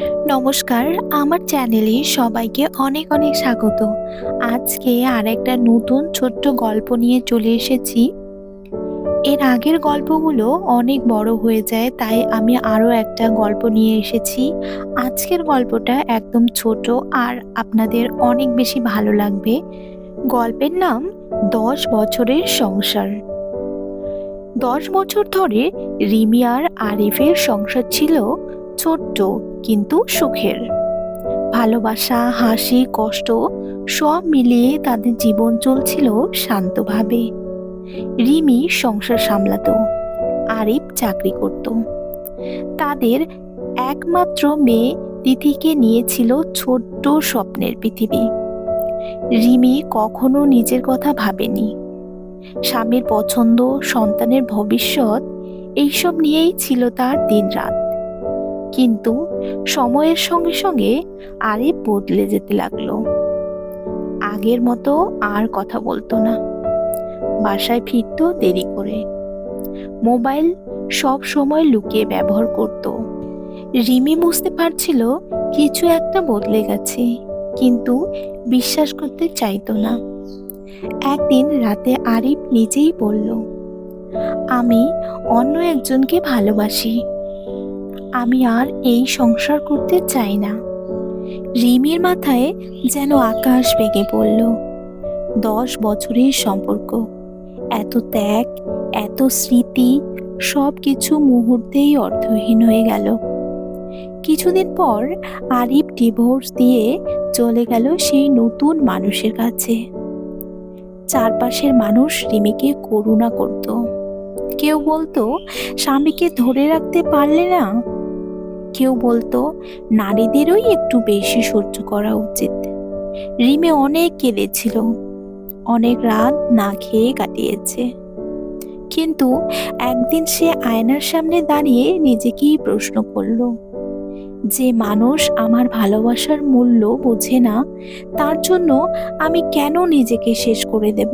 নমস্কার, আমার চ্যানেলে সবাইকে অনেক অনেক স্বাগত। আজকে আরেকটা নতুন ছোট্ট গল্প নিয়ে চলে এসেছি। এর আগের গল্পগুলো অনেক বড় হয়ে যায়, তাই আমি আরও একটা গল্প নিয়ে এসেছি। আজকের গল্পটা একদম ছোট আর আপনাদের অনেক বেশি ভালো লাগবে। গল্পের নাম ১০ বছরের সংসার। ১০ বছর ধরে রিমি আর আরিফের সংসার ছিল ছোট্ট কিন্তু সুখের। ভালোবাসা, হাসি, কষ্ট সব মিলিয়ে তাদের জীবন চলছিল শান্তভাবে। রিমি সংসার সামলাতো, আরিফ চাকরি করত। তাদের একমাত্র মেয়ে তিথিকে নিয়েছিল ছোট্ট স্বপ্নের পৃথিবী। রিমি কখনো নিজের কথা ভাবেনি। স্বামীর পছন্দ, সন্তানের ভবিষ্যৎ এইসব নিয়েই ছিল তার দিনরাত। কিন্তু সময়ের সঙ্গে সঙ্গে আরিফ বদলে যেতে লাগলো। আগের মতো আর কথা বলতো না, বাসায় ফিরতো দেরি করে, মোবাইল সব সময় লুকিয়ে ব্যবহার করত। রিমি বুঝতে পারছিল কিছু একটা বদলে গেছে, কিন্তু বিশ্বাস করতে চাইতো না। একদিন রাতে আরিফ নিজেই বলল, আমি অন্য একজনকে ভালোবাসি, আমি আর এই সংসার করতে চাই না। রিমির মাথায় যেন আকাশ ভেঙে পড়ল। ১০ বছরের সম্পর্ক, এত ত্যাগ, এত স্মৃতি, সব কিছু মুহূর্তেই অর্থহীন হয়ে গেল। কিছুদিন পর আরিফ ডিভোর্স দিয়ে চলে গেল সেই নতুন মানুষের কাছে। চারপাশের মানুষ রিমিকে করুণা করত। কেউ বলতো, স্বামীকে ধরে রাখতে পারলে না। কেউ বলতো, নারীদেরই একটু বেশি সহ্য করা উচিত। রিমি অনেক কেঁদেছিল, অনেক রাত না খেয়ে কাটিয়েছে। কিন্তু একদিন সে আয়নার সামনে দাঁড়িয়ে নিজেকেই প্রশ্ন করল, যে মানুষ আমার ভালোবাসার মূল্য বোঝে না, তার জন্য আমি কেন নিজেকে শেষ করে দেব?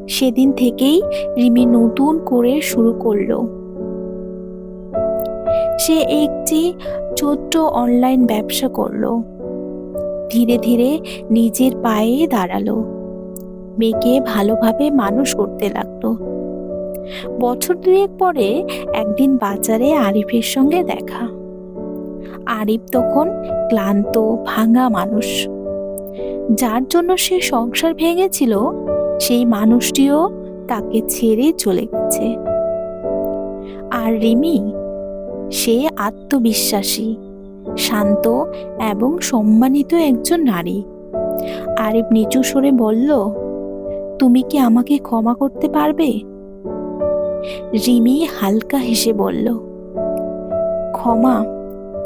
সেদিন থেকেই রিমি নতুন করে শুরু করলো। সে একটি ছোট্ট অনলাইন ব্যবসা করলো। ধীরে ধীরে নিজের পায়ে দাঁড়ালো, মেয়েকে ভালোভাবে মানুষ করতে লাগলো। বছর দুয়েক পরে একদিন বাজারে আরিফের সঙ্গে দেখা। আরিফ তখন ক্লান্ত, ভাঙা মানুষ। যার জন্য সে সংসার ভেঙেছিল, সেই মানুষটিও তাকে ছেড়ে চলে গেছে। আর রিমি, সে আত্মবিশ্বাসী, শান্ত এবং সম্মানিত একজন নারী। আরিফ নিচু স্বরে বলল, তুমি কি আমাকে ক্ষমা করতে পারবে? রিমি হালকা হেসে বলল, ক্ষমা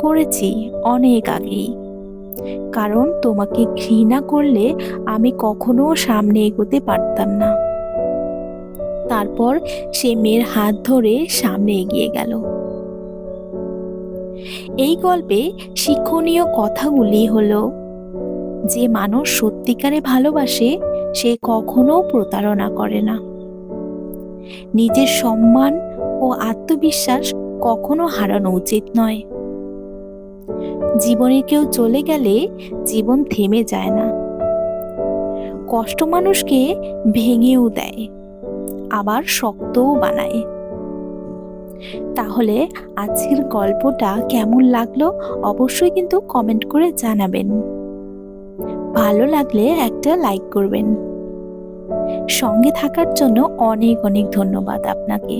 করেছি অনেক আগেই, কারণ তোমাকে ঘৃণা করলে আমি কখনো সামনে এগোতে পারতাম না। তারপর সে মেয়ের হাত ধরে সামনে এগিয়ে গেল। এই গল্পে শিক্ষণীয় কথাগুলি হলো, যে মানুষ সত্যিকারে ভালোবাসে সে কখনো প্রতারণা করে না। নিজের সম্মান ও আত্মবিশ্বাস কখনো হারানো উচিত নয়। জীবনে কেউ চলে গেলে জীবন থেমে যায় না। কষ্ট মানুষকে ভেঙেও দেয়, আবার শক্তও বানায়। তাহলে আজকের গল্পটা কেমন লাগলো অবশ্যই কিন্তু কমেন্ট করে জানাবেন। ভালো লাগলে একটা লাইক করবেন। সঙ্গে থাকার জন্য অনেক অনেক ধন্যবাদ আপনাকে।